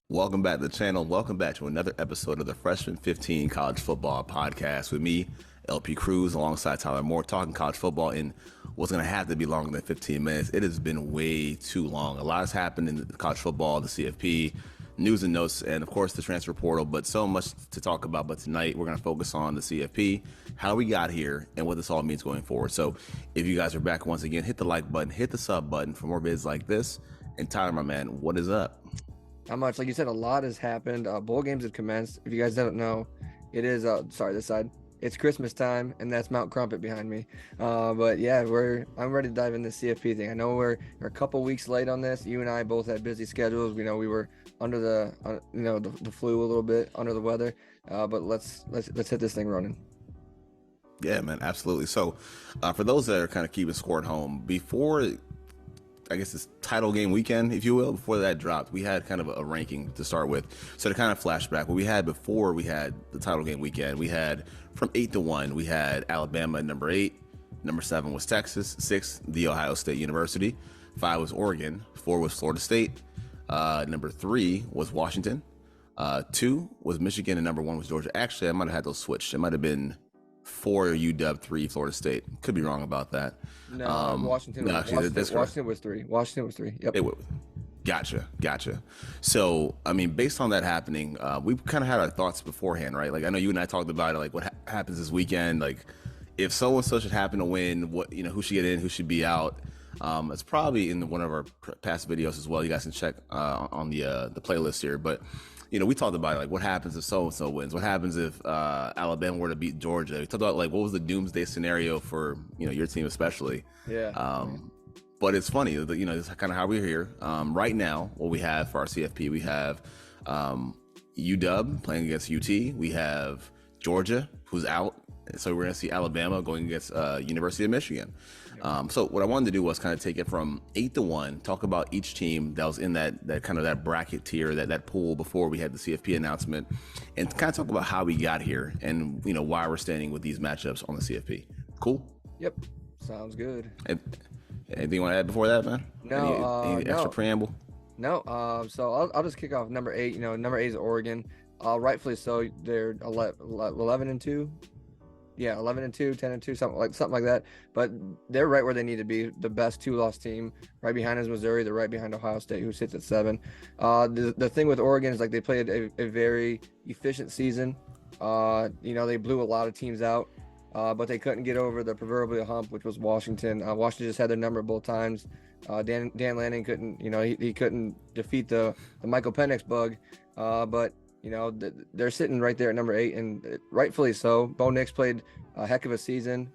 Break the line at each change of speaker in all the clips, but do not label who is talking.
Welcome back to the channel. Welcome back to another episode of the Freshman 15 College Football Podcast with me, LP Cruz, alongside Tyler Moore, talking college football in what's going to have to be longer than 15 minutes. It has been way too long. A lot has happened in college football, the CFP, news and notes, and of course the transfer portal, but so much to talk about. But tonight we're going to focus on the CFP, how we got here, and what this all means going forward. So if you guys are back once again, hit the like button, hit the sub button for more vids like this. And Tyler, my man, what is up?
Not much. Like you said, a lot has happened. Bowl games have commenced. If you guys don't know, it is this side. It's Christmas time, and that's Mount Crumpet behind me. But yeah, I'm ready to dive into the CFP thing. I know we're a couple weeks late on this. You and I both had busy schedules. We know we were under the flu a little bit, under the weather. But let's hit this thing running.
Yeah, man, absolutely. So for those that are kind of keeping score at home, before I guess it's title game weekend, if you will, before that dropped, we had kind of a ranking to start with. So to kind of flashback, what we had before we had the title game weekend, we had from 8 to 1, we had Alabama at number 8, number 7 was Texas, 6, The Ohio State University, 5 was Oregon, 4 was Florida State, number 3 was Washington, 2 was Michigan, and number 1 was Georgia. Actually, I might have had those switched. It might have been 4 UW, 3 Florida State. Could be wrong about that.
No, Washington was 3. Washington was 3. Yep.
Gotcha. So, I mean, based on that happening, we kind of had our thoughts beforehand, right? Like, I know you and I talked about it, like what happens this weekend. Like, if so-and-so should happen to win, who should get in, who should be out. It's probably in one of our past videos as well. You guys can check on the playlist here. But we talked about like what happens if so-and-so wins. What happens if Alabama were to beat Georgia? We talked about like what was the doomsday scenario for your team especially.
Yeah.
But it's funny that this is kind of how we're here. Right now, what we have for our CFP, we have UW playing against UT. We have Georgia, who's out. So we're going to see Alabama going against University of Michigan. So what I wanted to do was kind of take it from 8 to 1, talk about each team that was in that kind of that bracket tier, that pool before we had the CFP announcement, and kind of talk about how we got here and why we're standing with these matchups on the CFP. Cool?
Yep. Sounds good.
Anything you want to add before that, man?
No.
Any extra preamble?
No. So I'll just kick off number 8. Number 8 is Oregon. Rightfully so. They're 11 and 2. Yeah, 11 and 2, 10 and 2, something like that. But they're right where they need to be. The best 2-loss team. Right behind is Missouri. They're right behind Ohio State, who sits at 7. The thing with Oregon is like they played a very efficient season. They blew a lot of teams out, but they couldn't get over the proverbial hump, which was Washington. Washington just had their number both times. Dan Lanning couldn't. He couldn't defeat the Michael Penix bug, but. They're sitting right there at number 8, and rightfully so. Bo Nix played a heck of a season,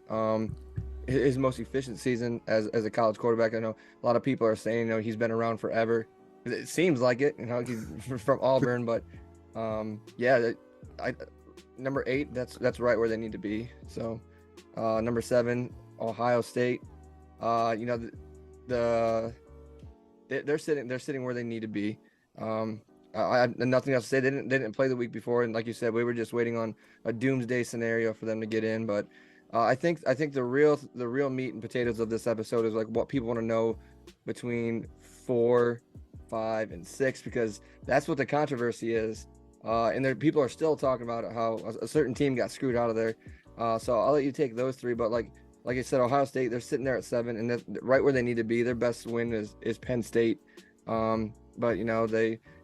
his most efficient season as a college quarterback. I know a lot of people are saying, he's been around forever. It seems like it, he's from Auburn, but number 8, that's right where they need to be. So, number 7, Ohio State. They're sitting where they need to be. I have nothing else to say. They didn't play the week before, and like you said, we were just waiting on a doomsday scenario for them to get in. But I think the real meat and potatoes of this episode is like what people want to know between 4, 5, and 6, because that's what the controversy is. And people are still talking about how a certain team got screwed out of there. So I'll let you take those 3. But like I said, Ohio State, they're sitting there at 7, and that's right where they need to be. Their best win is Penn State. But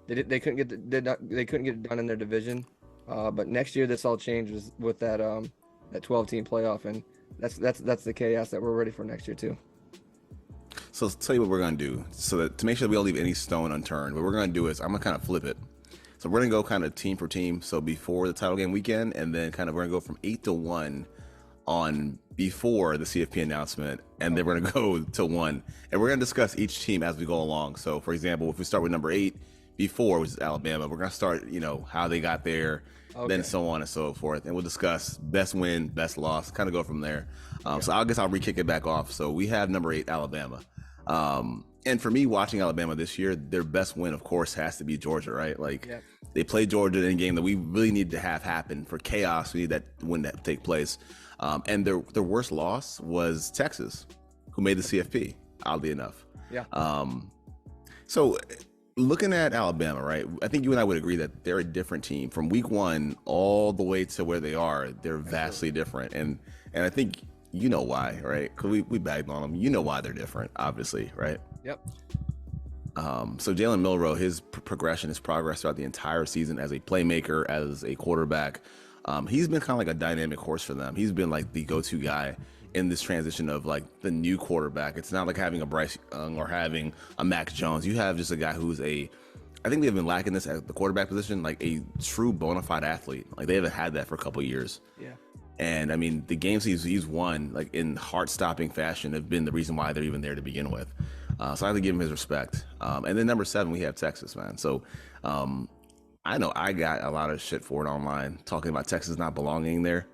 they couldn't get it done in their division, but next year this all changes with that 12-team playoff, and that's the chaos that we're ready for next year too.
So let's tell you what we're gonna do. So that to make sure we don't leave any stone unturned, what we're gonna do is I'm gonna kind of flip it. So we're gonna go kind of team for team. So before the title game weekend, and then kind of we're gonna go from 8 to 1 on before the CFP announcement, and then we're gonna go to 1, and we're gonna discuss each team as we go along. So for example, if we start with number 8. Before, which is Alabama, we're going to start, how they got there, then so on and so forth. And we'll discuss best win, best loss, kind of go from there. So I guess I'll re-kick it back off. So we have number 8, Alabama. And for me, watching Alabama this year, their best win, of course, has to be Georgia, right? Like, they played Georgia in a game that we really need to have happen for chaos. We need that win to take place. And their worst loss was Texas, who made the CFP, oddly enough.
Yeah.
So looking at Alabama, right? I think you and I would agree that they're a different team from week one all the way to where they are. They're
Absolutely.
vastly different, and I think you know why, right? Because we bagged on them. You know why they're different, obviously, right?
Yep.
So Jalen Milroe, his progression, his progress throughout the entire season as a playmaker, as a quarterback, he's been kind of like a dynamic horse for them. He's been like the go-to guy in this transition of like the new quarterback. It's not like having a Bryce Young or having a Mac Jones. You have just a guy who's I think they've been lacking this at the quarterback position, like a true bona fide athlete. Like they haven't had that for a couple of years.
Yeah.
And I mean, the games he's won, like in heart-stopping fashion, have been the reason why they're even there to begin with. So I have to give him his respect. And then number 7, we have Texas, man. So I know I got a lot of shit for it online talking about Texas not belonging there.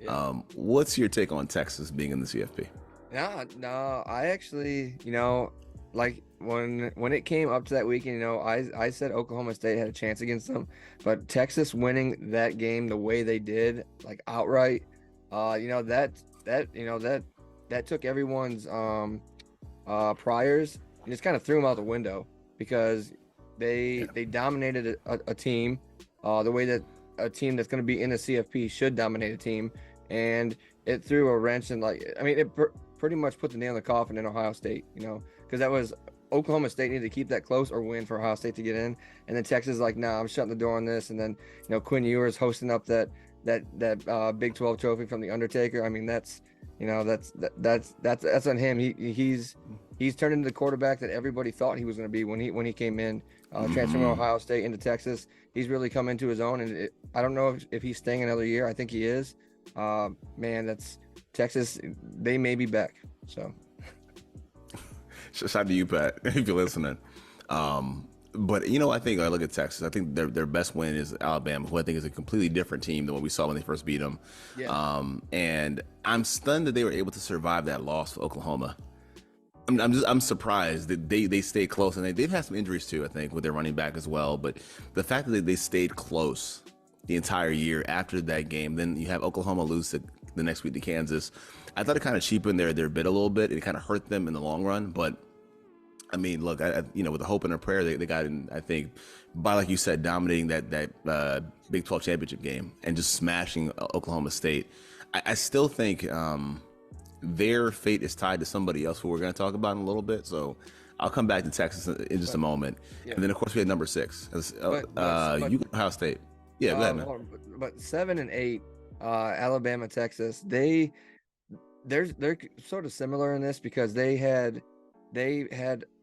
Yeah.
What's your take on Texas being in the CFP?
Yeah, no, I actually, like when it came up to that weekend, I said Oklahoma State had a chance against them, but Texas winning that game the way they did, like outright, that took everyone's priors and just kind of threw them out the window because they dominated a team, the way that a team that's going to be in the CFP should dominate a team, and it threw a wrench and it pretty much put the nail in the coffin in Ohio State, because that was Oklahoma State needed to keep that close or win for Ohio State to get in, and then Texas is like, nah, I'm shutting the door on this, and then Quinn Ewers hosting up that Big 12 trophy from the Undertaker. I mean, that's on him. He's turned into the quarterback that everybody thought he was going to be when he came in, transferring from Ohio State into Texas. He's really come into his own, and I don't know if he's staying another year. I think he is. Man, that's Texas. They may be back. So,
shout out to you, Pat, if you're listening. But I think I look at Texas. I think their best win is Alabama, who I think is a completely different team than what we saw when they first beat them.
yeah.
And I'm stunned that they were able to survive that loss to Oklahoma. I'm surprised that they stayed close, and they've had some injuries too, I think, with their running back as well. But the fact that they stayed close the entire year after that game, then you have Oklahoma lose the next week to Kansas. I thought it kind of cheapened their bid a little bit. It kind of hurt them in the long run. But I mean, look, with the hope and a prayer, they got in, I think, by, like you said, dominating that Big 12 championship game and just smashing Oklahoma State. I still think their fate is tied to somebody else who we're going to talk about in a little bit. So I'll come back to Texas in just a moment.
Yeah.
And then, of course, we had number 6.
But
Ohio State. Yeah, go ahead, man.
But 7 and 8, Alabama, Texas, they're sort of similar in this because they had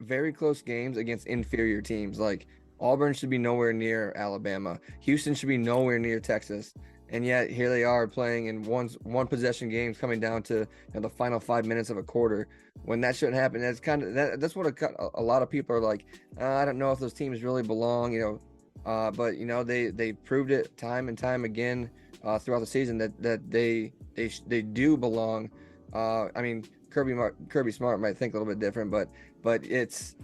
very close games against inferior teams. Like Auburn should be nowhere near Alabama. Houston should be nowhere near Texas. And yet here they are playing in one possession games coming down to the final 5 minutes of a quarter when that shouldn't happen. That's kind of that's what a lot of people are like. I don't know if those teams really belong, but they proved it time and time again throughout the season that they do belong. I mean, Kirby Smart might think a little bit different, but it's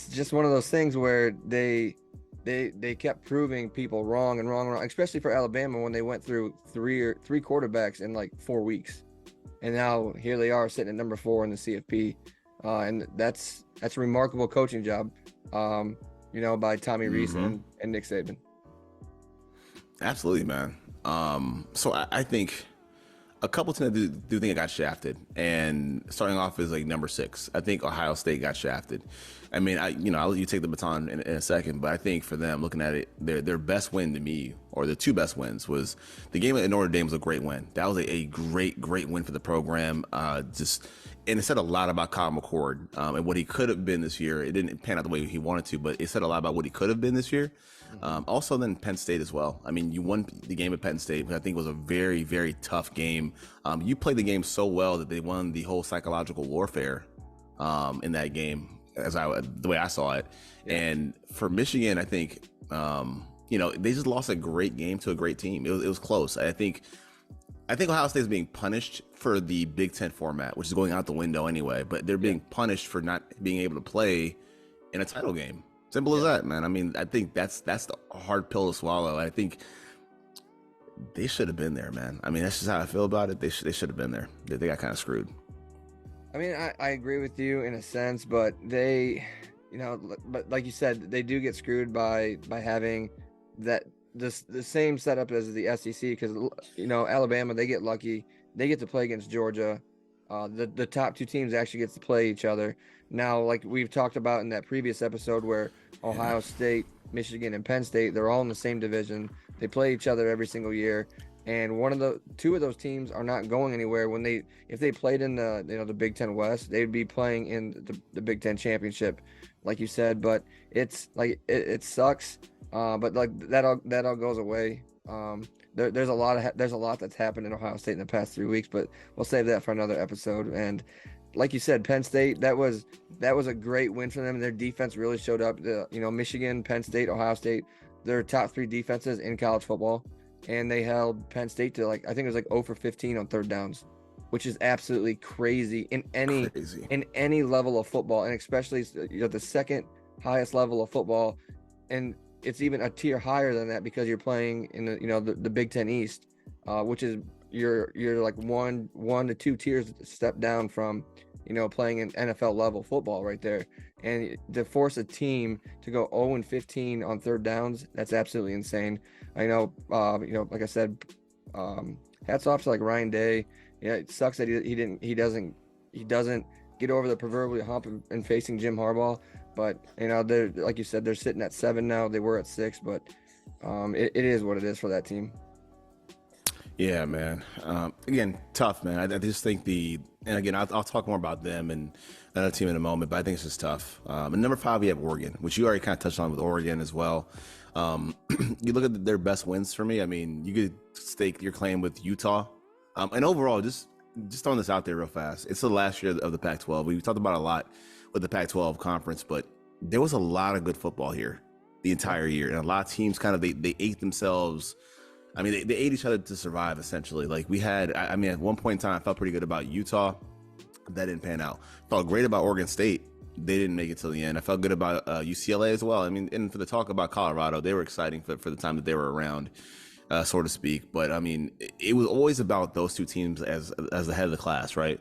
just one of those things where they kept proving people wrong, especially for Alabama when they went through three quarterbacks in like 4 weeks, and now here they are sitting at number 4 in the CFP, and that's a remarkable coaching job, by Tommy Rees and Nick Saban.
Absolutely, man. So I think a couple teams do think it got shafted, and starting off is like number 6. I think Ohio State got shafted. I mean, I'll let you take the baton in a second, but I think for them, looking at it, their best win to me, or the 2 best wins, was the game at Notre Dame was a great win. That was a great win for the program. And it said a lot about Kyle McCord and what he could have been this year. It didn't pan out the way he wanted to, but it said a lot about what he could have been this year. Also, then Penn State as well. I mean, you won the game at Penn State, which I think was a very, very tough game. You played the game so well that they won the whole psychological warfare in that game, the way I saw it. Yeah. And for Michigan, I think, they just lost a great game to a great team. It was close. I think Ohio State is being punished for the Big Ten format, which is going out the window anyway. But they're being punished for not being able to play in a title game. Simple as that, man. I mean, I think that's the hard pill to swallow. I think they should have been there, man. I mean, that's just how I feel about it. They should have been there. They got kind of screwed.
I mean, I agree with you in a sense, but they but like you said, they do get screwed by having that the same setup as the SEC, because Alabama, they get lucky, they get to play against Georgia. The top two teams actually gets to play each other. Now, like we've talked about in that previous episode, where
Yeah.
Ohio State, Michigan, and Penn State, they're all in the same division. They play each other every single year, and two of those teams are not going anywhere. If they played in the Big Ten West, they'd be playing in the Big Ten championship, like you said. But it's like it sucks. But like that all goes away. There's a lot that's happened in Ohio State in the past 3 weeks, but we'll save that for another episode. And like you said, Penn State, that was a great win for them. Their defense really showed up. Michigan, Penn State, Ohio State, their top three defenses in college football, and they held Penn State to, like, I think it was like 0 for 15 on third downs, which is absolutely crazy
Crazy.
in any level of football, and especially the second highest level of football, and it's even a tier higher than that because you're playing in the Big Ten East, which is you're like one to two tiers step down from playing in NFL level football right there. And to force a team to go 0 and 15 on third downs, that's absolutely insane. I know, like I said, hats off to like Ryan Day. Yeah, it sucks that he doesn't get over the proverbial hump and facing Jim Harbaugh. But they're, like you said, they're sitting at 7 now. They were at 6, but it is what it is for that team.
Yeah, man. Again, tough, man. I just think and again, I'll talk more about them and another team in a moment, but I think it's just tough. And number 5, we have Oregon, which you already kind of touched on with Oregon as well. You look at their best wins for me. I mean, you could stake your claim with Utah. And overall, just throwing this out there real fast. It's the last year of the Pac-12. We talked about a lot with the Pac-12 conference, but there was a lot of good football here the entire year. And a lot of teams kind of, they ate themselves. I mean, they ate each other to survive, essentially. Like we had, I mean, at one point in time, I felt pretty good about Utah. That didn't pan out. Felt great about Oregon State. They didn't make it till the end. I felt good about UCLA as well. I mean, and for the talk about Colorado, they were exciting for the time that they were around, so to speak. But I mean, it was always about those two teams as the head of the class, right?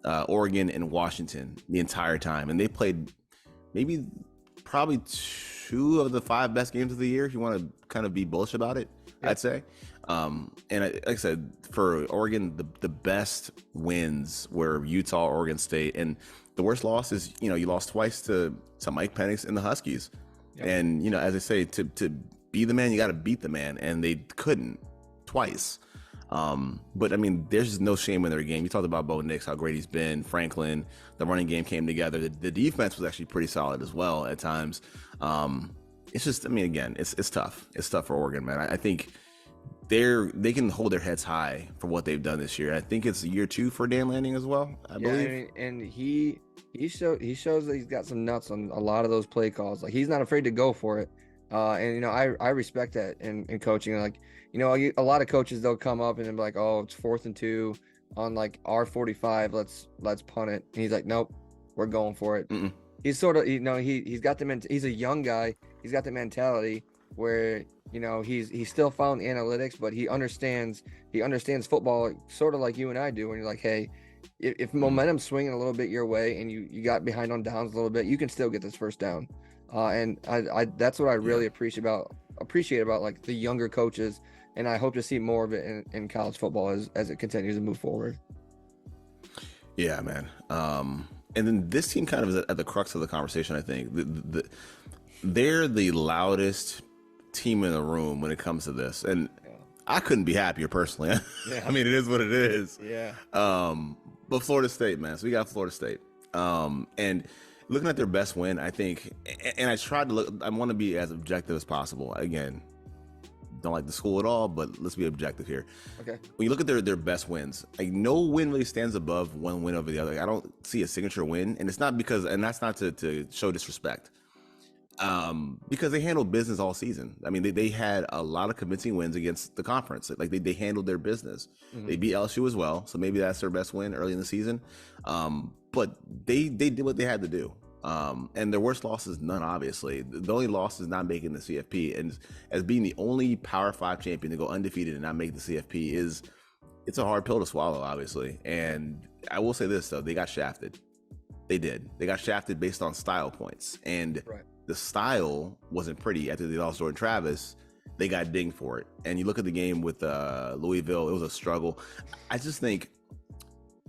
Oregon and Washington the entire time. And they played probably 2 of the 5 best games of the year, if you want to kind of be bullish about it. Yep. I'd say. Like I said, for Oregon, the best wins were Utah, Oregon State, and the worst loss is you lost twice to Mike Penix and the Huskies. Yep. And as I say, to be the man, you got to beat the man, and they couldn't twice. But I mean, there's no shame in their game. You talked about Bo Nix, how great he's been. Franklin, the running game came together. The defense was actually pretty solid as well at times. It's just, I mean, again, it's tough. It's tough for Oregon, man. I think they can hold their heads high for what they've done this year. I think it's year 2 for Dan Lanning as well, I believe.
I mean, and he shows that he's got some nuts on a lot of those play calls. Like, he's not afraid to go for it. And I respect that in coaching. Like, a lot of coaches, they'll come up and they'll be like, oh, it's 4th and 2 on like R45. Let's punt it. And he's like, nope, we're going for it. Mm-mm. He's sort of, he's got he's a young guy. He's got the mentality where, he's still following the analytics, but he understands football sort of like you and I do. And you're like, hey, if momentum's swinging a little bit your way and you got behind on downs a little bit, you can still get this first down. And I that's what I really appreciate about like the younger coaches, and I hope to see more of it in college football as it continues to move forward.
Yeah, man. And then this team kind of is at the crux of the conversation. I think they're the loudest team in the room when it comes to this, and I couldn't be happier personally. I mean, it is what it is.
Yeah.
But Florida State, man. So we got Florida State. And looking at their best win, I think, and I tried to look. I want to be as objective as possible. Again, don't like the school at all, but let's be objective here.
Okay.
When you look at their best wins, like no win really stands above one win over the other. Like, I don't see a signature win, and it's not because, and that's not to show disrespect, because they handled business all season. I mean, they had a lot of convincing wins against the conference. Like they handled their business. Mm-hmm. They beat LSU as well, so maybe that's their best win early in the season. But they did what they had to do. And their worst loss is none, obviously. The only loss is not making the CFP. And as being the only Power 5 champion to go undefeated and not make the CFP it's a hard pill to swallow, obviously. And I will say this, though, they got shafted. They did. They got shafted based on style points, and
Right.
the style wasn't pretty. After they lost Jordan Travis, they got dinged for it. And you look at the game with Louisville; it was a struggle. I just think,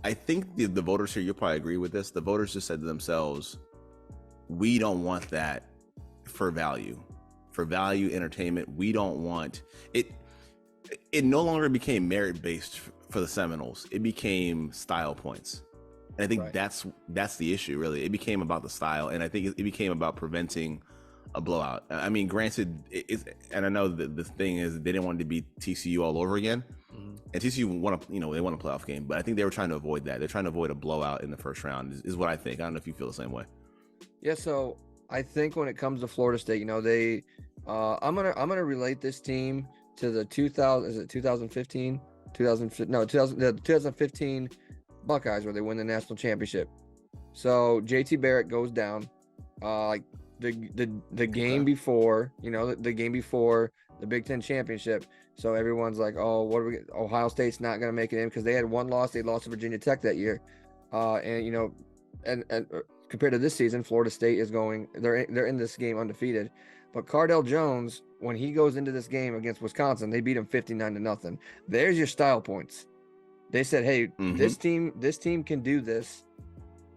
the voters here, you'll probably agree with this. The voters just said to themselves, "We don't want that for value, entertainment. We don't want it." It no longer became merit based for the Seminoles. It became style points. And I think
Right.
that's the issue, really. It became about the style, and I think it became about preventing a blowout. I mean, granted, and I know the thing is they didn't want to beat TCU all over again, and TCU won they won a playoff game, but I think they were trying to avoid that. They're trying to avoid a blowout in the first round, is what I think. I don't know if you feel the same way.
Yeah, so I think when it comes to Florida State, they I'm gonna relate this team to the 2000 is it 2015 2000 no 2000 the 2015 Buckeyes where they win the national championship. So JT Barrett goes down, like the game before, the game before the Big Ten championship. So everyone's like, oh, what are we? Ohio State's not gonna make it in because they had one loss. They lost to Virginia Tech that year, and compared to this season, Florida State is going. They're in this game undefeated, but Cardell Jones, when he goes into this game against Wisconsin, they beat him 59-0. There's your style points. They said, hey, this team can do this.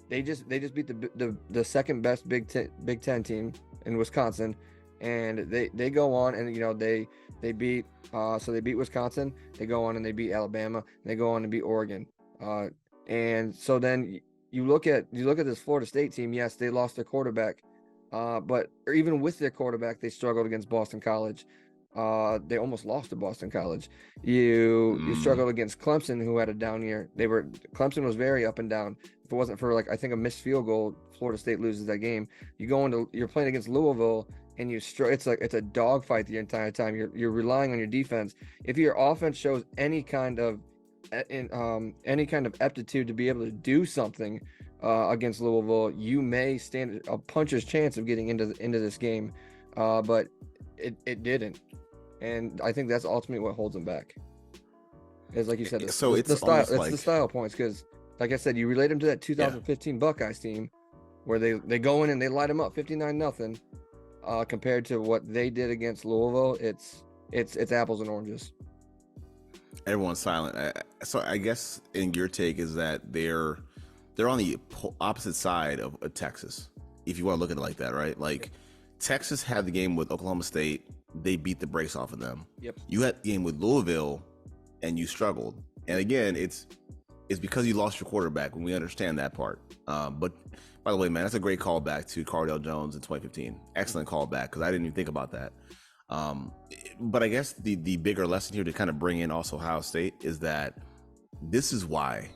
They just beat the second best Big Ten team in Wisconsin, and they go on and they beat they beat Wisconsin. They go on and they beat Alabama. And they go on and beat Oregon. And so then you look at this Florida State team. Yes, they lost their quarterback, but even with their quarterback, they struggled against Boston College. They almost lost to Boston College. You struggled against Clemson, who had a down year. Clemson was very up and down. If it wasn't for I think a missed field goal, Florida State loses that game. You're playing against Louisville, and it's a dogfight the entire time. You're relying on your defense. If your offense shows any kind of aptitude to be able to do something against Louisville, you may stand a puncher's chance of getting into this game, but it didn't, and I think that's ultimately what holds them back. Is like you said, it's the style. It's the style points because, like I said, you relate them to that 2015 Buckeyes team, where they go in and they light them up 59-0. Compared to what they did against Louisville, it's apples and oranges.
Everyone's silent. So I guess in your take is that they're on the opposite side of Texas, if you want to look at it like that, right? Like Texas had the game with Oklahoma State, they beat the brakes off of them.
Yep.
You had the game with Louisville, and you struggled. And again, it's because you lost your quarterback, and we understand that part. But by the way, man, that's a great callback to Cardell Jones in 2015. Excellent callback, because I didn't even think about that. But I guess the bigger lesson here to kind of bring in also Ohio State is that this is why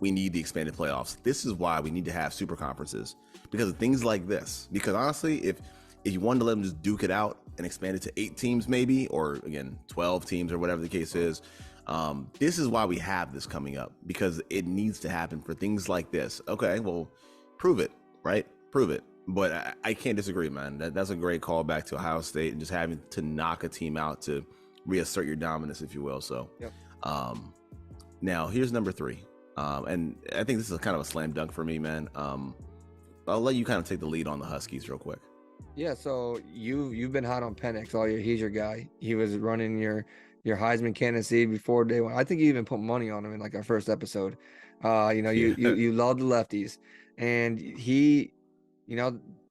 we need the expanded playoffs. This is why we need to have super conferences, because of things like this. Because honestly, if you wanted to let them just duke it out and expand it to 8 teams maybe, or again 12 teams or whatever the case is, this is why we have this coming up, because it needs to happen for things like this. Okay, well, prove it, right? Prove it. But I can't disagree, man. That's a great call back to Ohio State and just having to knock a team out to reassert your dominance, if you will. So,
yep.
Now here's number 3, and I think this is kind of a slam dunk for me, man. I'll let you kind of take the lead on the Huskies real quick.
Yeah, so you've been hot on Penix all year. He's your guy. He was running your Heisman candidacy before day one. I think you even put money on him in like our first episode. You love the lefties, and he.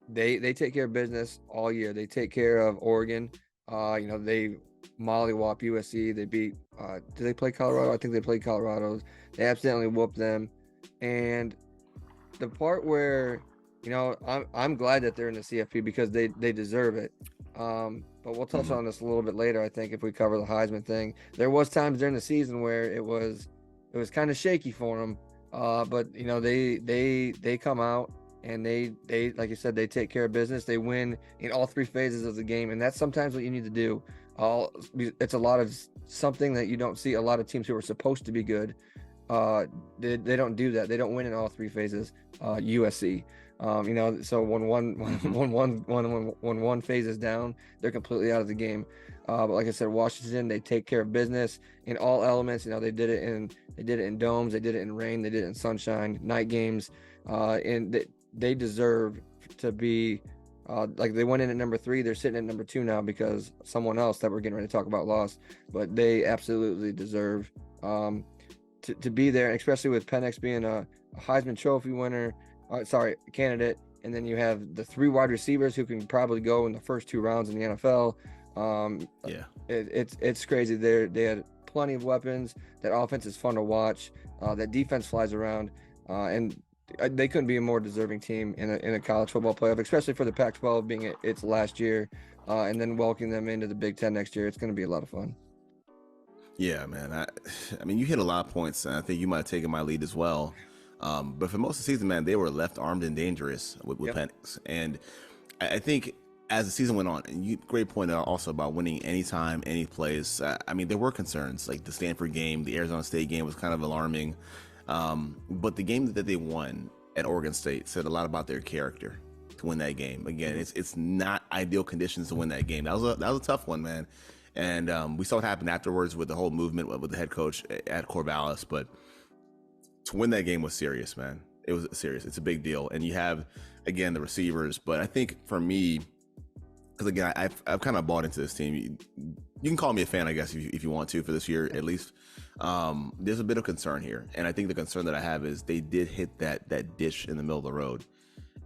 They take care of business all year. They take care of Oregon. They mollywop USC. They beat. Did they play Colorado? I think they played Colorado. They accidentally whooped them. And the part where, I'm glad that they're in the CFP because they deserve it. But we'll touch on this a little bit later. I think if we cover the Heisman thing, there was times during the season where it was kind of shaky for them. But they come out. And they like you said, they take care of business. They win in all 3 phases of the game, and that's sometimes what you need to do. It's a lot of something that you don't see a lot of teams who are supposed to be good. They don't do that. They don't win in all 3 phases. USC, So
Hmm.
when one phases down, they're completely out of the game. But like I said, Washington, they take care of business in all elements. They did it in domes, they did it in rain, they did it in sunshine, night games, and they deserve to be. Like they went in at number 3, they're sitting at number 2 now because someone else that we're getting ready to talk about lost. But they absolutely deserve to be there, especially with Penix being a Heisman Trophy winner, candidate, and then you have the 3 wide receivers who can probably go in the first 2 rounds in the NFL.
Yeah.
It's crazy. They had plenty of weapons. That offense is fun to watch. That defense flies around, and they couldn't be a more deserving team in a college football playoff, especially for the Pac-12 being its last year, and then welcoming them into the Big Ten next year. It's going to be a lot of fun.
Yeah, man. I mean, you hit a lot of points, and I think you might have taken my lead as well. But for most of the season, man, they were left armed and dangerous with
Yep.
Penix. And I think as the season went on, and you great point out also about winning anytime, any place. I mean, there were concerns like the Stanford game, the Arizona State game was kind of alarming. But the game that they won at Oregon State said a lot about their character to win that game. Again, it's not ideal conditions to win that game. That was a tough one, man. And we saw what happened afterwards with the whole movement with the head coach at Corvallis. But to win that game was serious, man. It was serious. It's a big deal. And you have, again, the receivers. But I think for me, because again, I've kind of bought into this team. You can call me a fan, I guess, if you want to for this year at least. There's a bit of concern here, and I think the concern that I have is they did hit that ditch in the middle of the road.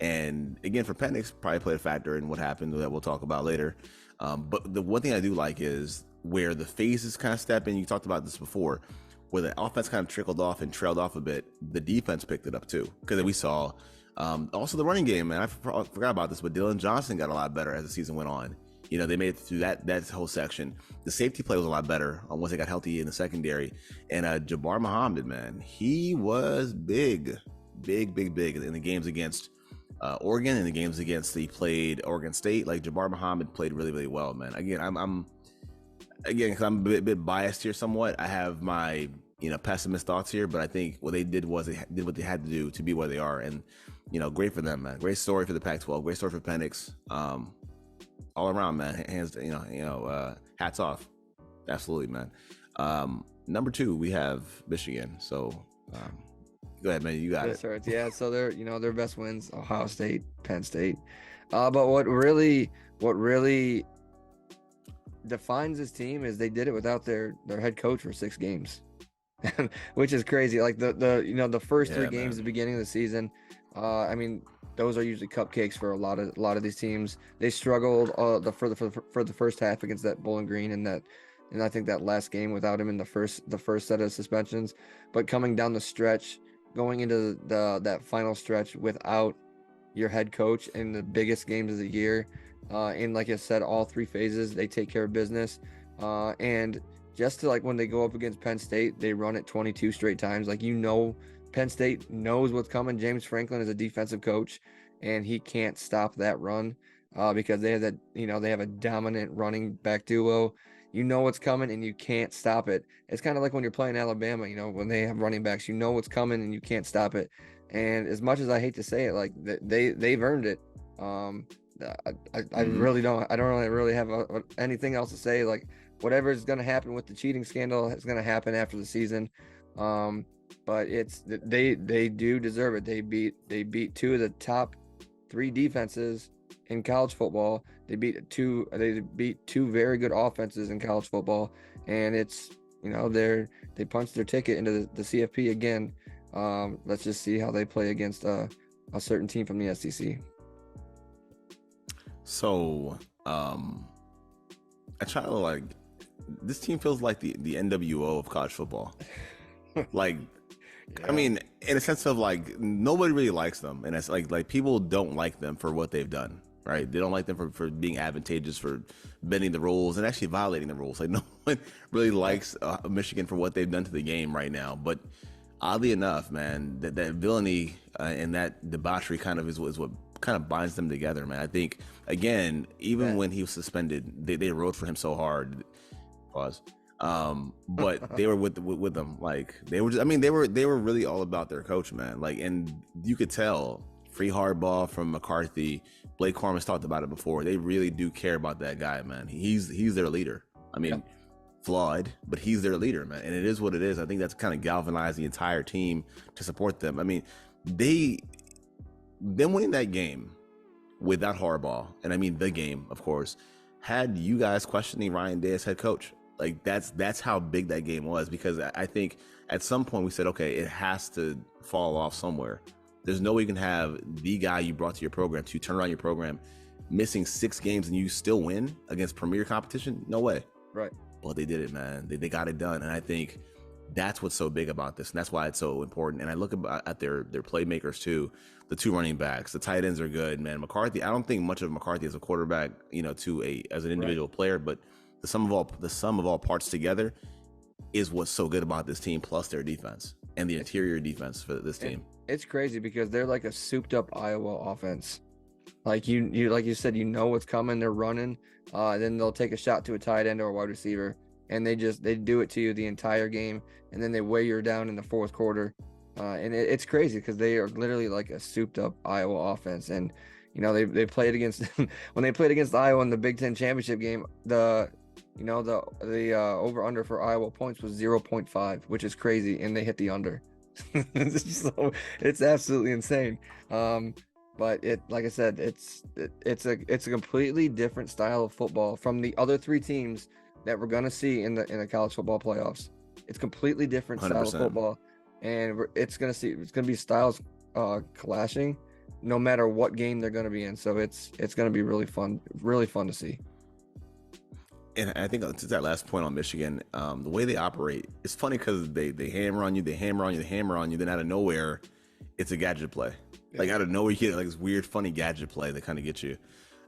And again, for Penix, probably played a factor in what happened that we'll talk about later. But the one thing I do like is where the phases kind of step in. You talked about this before, where the offense kind of trickled off and trailed off a bit. The defense picked it up too, because we saw also the running game. Man, I forgot about this, but Dylan Johnson got a lot better as the season went on. They made it through that whole section. The safety play was a lot better once they got healthy in the secondary. And Jabbar Muhammad, man, he was big in the games against Oregon and the games against he played Oregon State. Like Jabbar Muhammad played really, really well, man. Again, because I'm a bit biased here somewhat. I have my pessimist thoughts here, but I think what they did was they did what they had to do to be where they are, and great for them, man. Great story for the Pac-12. Great story for Penix. All around, man. Hands, hats off. Absolutely, man. Number 2, we have Michigan. So, go ahead, man. You got it.
Right. Yeah. So their best wins: Ohio State, Penn State. But what really defines this team is they did it without their head coach for 6 games, which is crazy. Like the first 3 games at the beginning of the season, I mean, those are usually cupcakes for a lot of these teams. They struggled for the first half against that Bowling Green and I think that last game without him in the first set of suspensions. But coming down the stretch, going into that final stretch without your head coach in the biggest games of the year, and like I said, all 3 phases they take care of business, and just to, like, when they go up against Penn State, they run it 22 straight times. Like, Penn State knows what's coming. James Franklin is a defensive coach, and he can't stop that run because they have they have a dominant running back duo. You know what's coming, and you can't stop it. It's kind of like when you're playing Alabama, when they have running backs, you know what's coming, and you can't stop it. And as much as I hate to say it, like they've earned it. I really don't. I don't really have anything else to say. Like, whatever is going to happen with the cheating scandal is going to happen after the season. But they do deserve it. They beat 2 of the top 3 defenses in college football. They beat 2 very good offenses in college football, and it's they punched their ticket into the CFP again. Let's just see how they play against a certain team from the SEC.
So, I try to this team feels like the NWO of college football. Like, yeah. I mean, in a sense of nobody really likes them, and it's like people don't like them for what they've done, right? They don't like them for being advantageous, for bending the rules and actually violating the rules. Like, no one really likes Michigan for what they've done to the game right now. But oddly enough, man, that villainy and that debauchery kind of is what kind of binds them together, man. I think, again, even when he was suspended, they rode for him so hard. Pause. But they were with them. Like, they were just, I mean, they were really all about their coach, man. Like, and you could tell free hard ball from McCarthy. Blake Corman's talked about it before. They really do care about that guy, man. He's their leader. I mean, flawed, but he's their leader, man. And it is what it is. I think that's kind of galvanized the entire team to support them. I mean, them winning that game without Harbaugh, and I mean the game, of course, had you guys questioning Ryan Day as head coach. Like that's how big that game was, because I think at some point we said, okay, it has to fall off somewhere. There's no way you can have the guy you brought to your program to turn around your program missing 6 games and you still win against premier competition. No way.
Right.
Well, they did it, man. They got it done. And I think that's what's so big about this. And that's why it's so important. And I look at their playmakers too. The 2 running backs, the tight ends are good, man. McCarthy, I don't think much of McCarthy as a quarterback, as an individual player, but the sum of all parts together is what's so good about this team, plus their defense and the interior defense for this team.
It's crazy because they're like a souped up Iowa offense. Like you said, what's coming. They're running. Then they'll take a shot to a tight end or a wide receiver, and they do it to you the entire game, and then they weigh you down in the fourth quarter. And it's crazy because they are literally like a souped up Iowa offense. And they played against when they played against Iowa in the Big Ten championship game. The over under for Iowa points was 0.5, which is crazy, and they hit the under. So it's absolutely insane. But like I said, it's a completely different style of football from the other 3 teams that we're gonna see in the college football playoffs. It's completely different
100%.
style of football, and it's gonna be styles clashing, no matter what game they're gonna be in. So it's gonna be really fun to see.
And I think to that last point on Michigan, the way they operate, it's funny because they hammer on you, then out of nowhere, it's a gadget play. Yeah. Like out of nowhere, you get like this weird, funny gadget play that kind of gets you.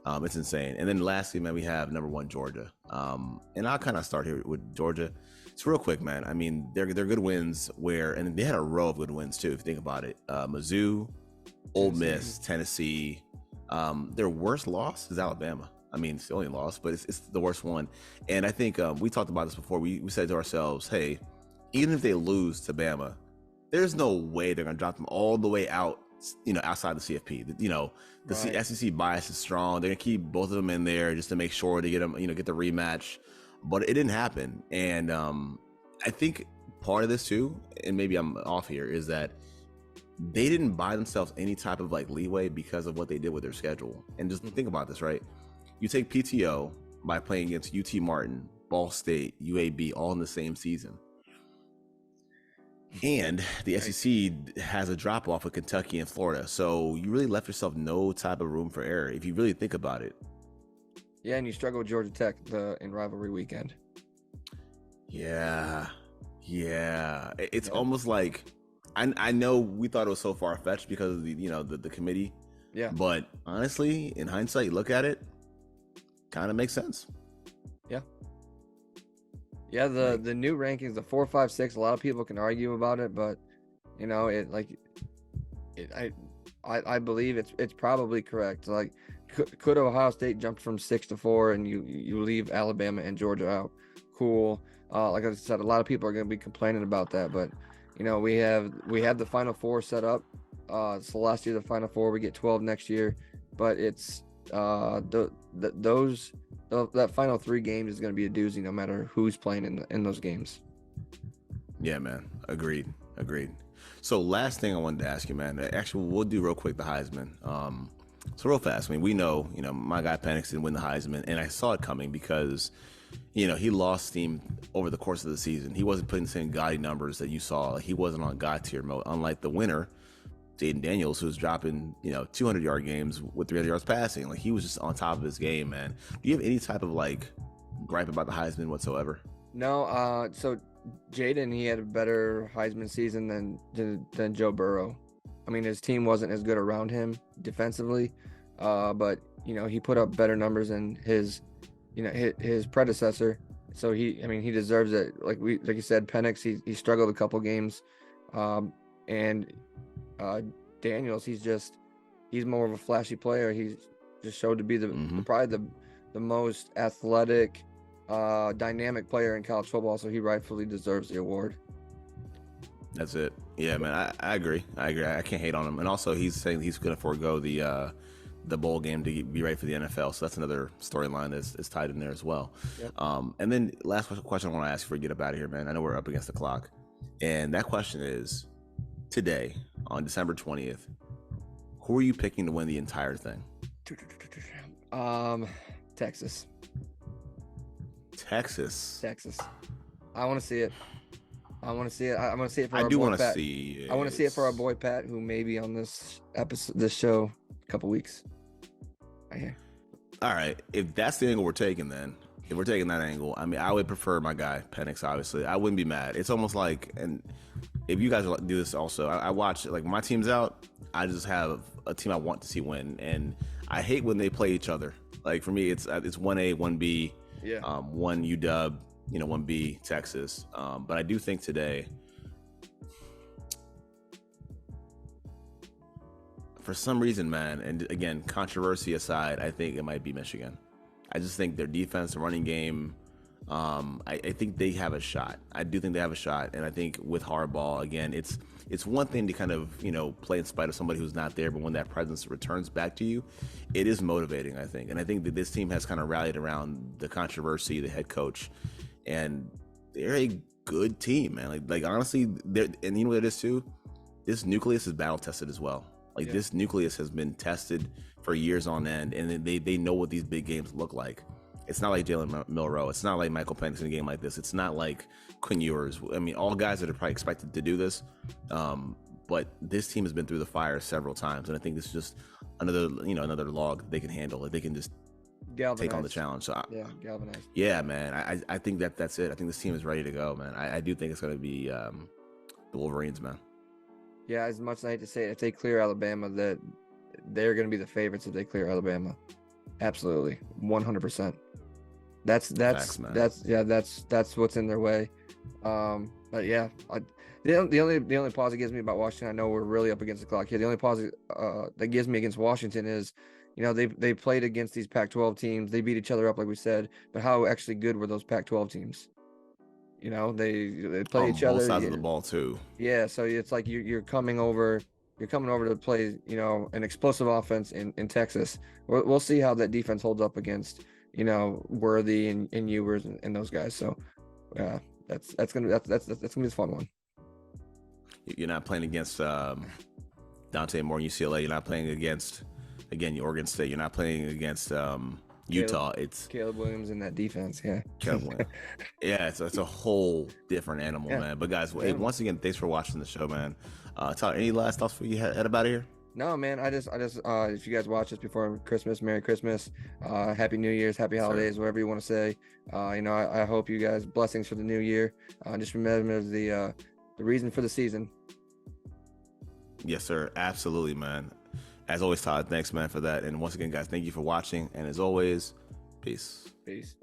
It's insane. And then lastly, man, we have number 1 Georgia. And I'll kind of start here with Georgia. It's real quick, man. I mean, they're good wins and they had a row of good wins too, if you think about it. Mizzou, Ole Miss, Tennessee. Their worst loss is Alabama. I mean, it's the only loss, but it's the worst one. And I think we talked about this before. We said to ourselves, hey, even if they lose to Bama, there's no way they're going to drop them all the way out, outside the CFP. The SEC bias is strong. They're going to keep both of them in there just to make sure to get them, get the rematch. But it didn't happen. And I think part of this too, and maybe I'm off here, is that they didn't buy themselves any type of like leeway because of what they did with their schedule. And just think about this, right? You take PTO by playing against UT Martin, Ball State, UAB, all in the same season. And the SEC has a drop off with Kentucky and Florida. So you really left yourself no type of room for error if you really think about it.
Yeah, and you struggle with Georgia Tech in rivalry weekend.
Yeah. It's almost like I know we thought it was so far fetched because of the committee.
Yeah.
But honestly, in hindsight, you look at it, kind of makes sense.
Yeah, the new rankings, the 4, 5, 6, a lot of people can argue about it, but I believe it's probably correct. Like, could Ohio State jump from 6 to 4 and you leave Alabama and Georgia out? Cool. Like I said, a lot of people are going to be complaining about that, but we had the Final Four set up. So last year the Final Four, we get 12 next year, but it's that final 3 games is going to be a doozy no matter who's playing in those games.
Yeah, man. Agreed. So last thing I wanted to ask you, man, actually we'll do real quick the Heisman. So real fast, I mean, we know, my guy Penix didn't win the Heisman, and I saw it coming because, he lost steam over the course of the season. He wasn't putting the same gaudy numbers that you saw. He wasn't on God tier mode, unlike the winner, Jaden Daniels, who's dropping 200-yard games with 300 yards passing. Like, he was just on top of his game, man. Do you have any type of like gripe about the Heisman whatsoever?
No. So Jaden, he had a better Heisman season than Joe Burrow. I mean, his team wasn't as good around him defensively, but he put up better numbers than his predecessor. So he deserves it. Like you said, Penix, he struggled a couple games, and Daniels, he's more of a flashy player. He's just showed to be probably the most athletic, dynamic player in college football. So he rightfully deserves the award.
That's it. Yeah, man. I agree. I agree. I can't hate on him. And also, he's saying he's going to forego the bowl game to be ready for the NFL. So that's another storyline that's tied in there as well.
Yep.
And then last question I want to ask before we get up out of here, man. I know we're up against the clock, and that question is: today on December 20th, who are you picking to win the entire thing?
Texas.
Texas.
I want to see it. I want to see it. I want to see it for
I
our
do
boy
want to
Pat.
see.
I want to see it for our boy Pat, who may be on this show a couple weeks. Right here.
All right. If that's the angle we're taking, then if we're taking that angle, I mean, I would prefer my guy Penix. Obviously, I wouldn't be mad. It's almost like, and if you guys do this also, I watch like when my team's out. I just have a team I want to see win, and I hate when they play each other. Like for me, it's 1A, 1B,
Yeah.
1 UW, 1B Texas. But I do think today, for some reason, man, and again, controversy aside, I think it might be Michigan. I just think their defense, running game, I think they have a shot. I do think they have a shot, and I think with Harbaugh, again, it's one thing to kind of play in spite of somebody who's not there, but when that presence returns back to you, it is motivating, I think. And I think that this team has kind of rallied around the controversy, the head coach, and they're a good team, man. Like honestly, and you know what it is too? This nucleus is battle tested as well. Like this nucleus has been tested for years on end, and they know what these big games look like. It's not like Jalen Milroe. It's not like Michael Penix in a game like this. It's not like Quinn Ewers. I mean, all guys that are probably expected to do this. But this team has been through the fire several times, and I think this is just another log they can handle. They can just take on the challenge. So
galvanized.
Yeah, man. I think that's it. I think this team is ready to go, man. I do think it's going to be the Wolverines, man.
Yeah, as much as I hate to say it, if they clear Alabama, that they're going to be the favorites if they clear Alabama. Absolutely, 100%. That's what's in their way. But yeah, the only pause it gives me about Washington, I know we're really up against the clock here. The only pause that gives me against Washington is, they played against these Pac-12 teams. They beat each other up, like we said. But how actually good were those Pac-12 teams? They play each other.
Both sides of the ball too.
Yeah, so it's like you're coming over to play, an explosive offense in Texas. We'll see how that defense holds up against, Worthy and Ewers and those guys. So, that's gonna be a fun one.
You're not playing against Dante Moore, UCLA. You're not playing against Oregon State. You're not playing against Utah. It's
Caleb Williams in that defense. Yeah.
Caleb Williams. Yeah, it's a whole different animal, man. But guys, hey, once again, thanks for watching the show, man. Tyler, any last thoughts for you head about here?
No, man. I just if you guys watch this before Christmas, Merry Christmas, Happy New Year's, Happy Holidays, whatever you want to say. I hope you guys blessings for the new year. Just remember the reason for the season.
Yes, sir. Absolutely, man. As always, Todd, thanks, man, for that. And once again, guys, thank you for watching. And as always, peace.
Peace.